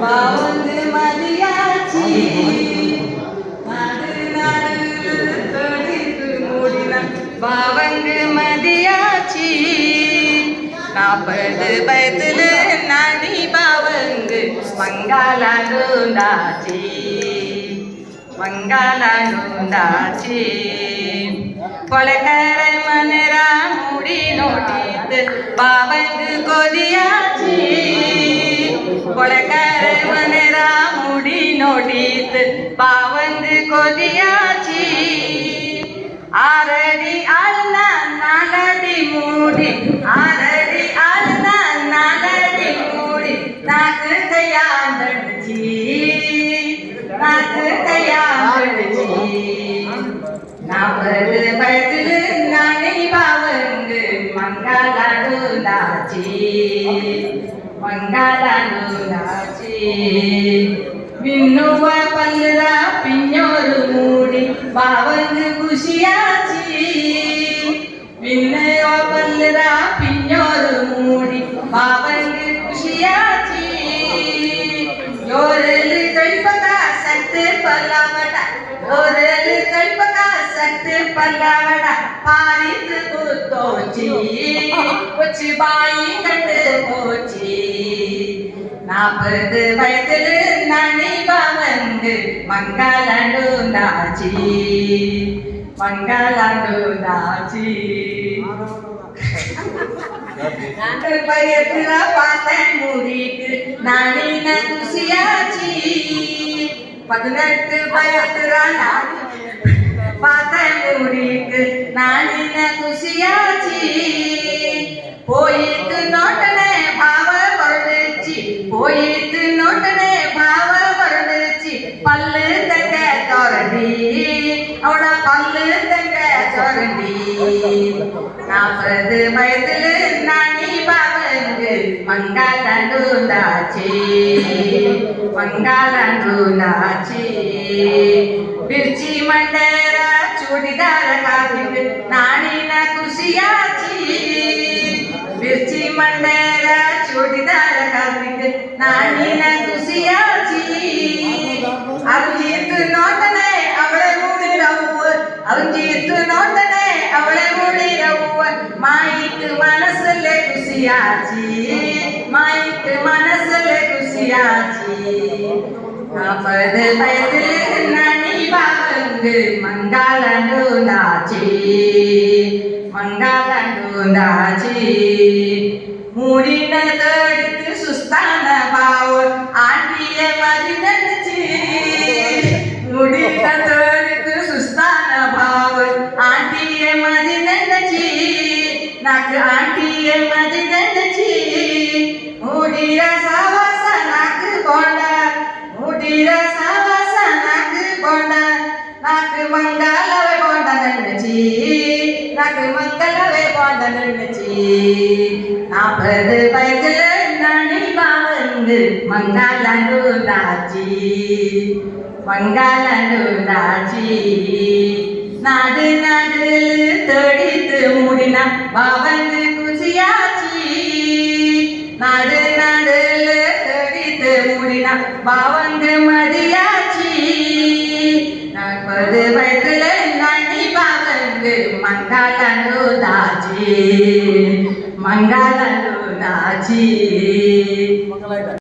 பாவந்து மதியாச்சி நாடு நாடு தொழித்து மூடினான் பாவங்கு மதியாச்சி 40 வயதுல நாடி பாவங்கு மங்காளாண்டாச்சி மங்காளாண்டாச்சி கொலைக்கார மனரா முடி நோட்டித்து பாவங்கு கொதியாச்சி கொலைக்கார மனரா முடி நோட்டித்து பாவங்கு கொதியாச்சி ஆரடி ஆள்னா நாலடி மூடி ஆரடி ஆள்னா நாலடி மூடி நாக்கு கையாண்டடிச்சி நாக்கு கையாண்டடிச்சி 40 வயதுல நானே பாவங்கு மங்காளாண்டாச்சி மங்காளாண்டாச்சி மின்னுவ பல்லுரா பின்னொரு மூடி பாவங்கு குஷியாச்சி மின்னுவ பல்லுரா பின்னொரு மூடி பாவங்கு குஷியாச்சி யோரலு கல்பகா சத்து பல்லாவடா யோரலு கல்பகா சத்து பல்லாவடா பாரித்து குத்தோச்சி உச்சி பாயி கண்டு போச்சி 40 வயதுல நானே பாவங்கு மங்காளாண்டாச்சி மங்காளாண்டாச்சி நாடு பயத்துல பார்த்தேன் மூடிக்கு நானின குசியாச்சி 18 வயதுல பார்த்தேன் மூடிக்கு நானின குசியாச்சி போயிட்டு நோட்டனே பாவ பொருளுச்சி போயிட்டு நோட்டனே பாவ பொருளுச்சி பல்லு தங்க தோரண்டி அவட பல்லு தங்க தோரண்டி 40 வயதுல நானி பாவங்கு மங்காளாண்டாச்சி மங்காளாண்டாச்சி பிர்ச்சி மண்டேர ಚೂಡಿದಾರ ಕಾದಿದ್ದು ನಾನಿನ ಖುಷಿಯಾಚಿ ಬಿರ್ಚಿ ಮಂಡೇರ ಚೂಡಿದಾರ ಕಾದಿದ್ದು ನಾನಿನ ಖುಷಿಯಾಚಿ ಅವಂಜಿತ್ತು ನೋಟನೆ ಅವಳೆ ಮೂಡಿರವ್ವ ಅವಂಜಿತ್ತು ನೋಟನೆ ಅವಳೆ ಮೂಡಿರವ್ವ ಮಾಯಿಕ್ ಮನಸ್ಸಲ್ಲೇ ಖುಷಿಯಾಚಿ ಮಾಯಿಕ್ ಮನಸ್ಸಲ್ಲೇ ಖುಷಿಯಾಚಿ 40 ವಯಸ್ಸಿல் நானே பாவங்கு மங்காளாண்டாச்சி மங்காளாண்டாச்சி மூடின தடுத்து சுஸ்தான பாவ ஆண்டிய மதி நினைச்சி மூடின தடுத்து சுஸ்தான பாவ ஆண்டிய மதி நினைச்சி நாக்கு ஆண்டிய மதி நினைச்சி மூடிய சாவாச நாக்கு போண்ட மூடிய சாவாச நாக்கு போண்ட நாக்கு மங்களவே போண்ட நினைச்சி நாக்கு மங்களவே போண்ட நினைச்சி 40 வயதுல நானே பாவங்கு மங்காளாண்டாச்சி மங்காளாண்டாச்சி நாடு நாடு தொடித்து மூடினா பாவங்கு குஷியாச்சி நாடு நாடு தொடித்து மூடினா பாவங்கு மதியாச்சி 40 வயதுல நானே பாவங்கு மங்காளாண்டாச்சி மங்காளாண்டாச்சி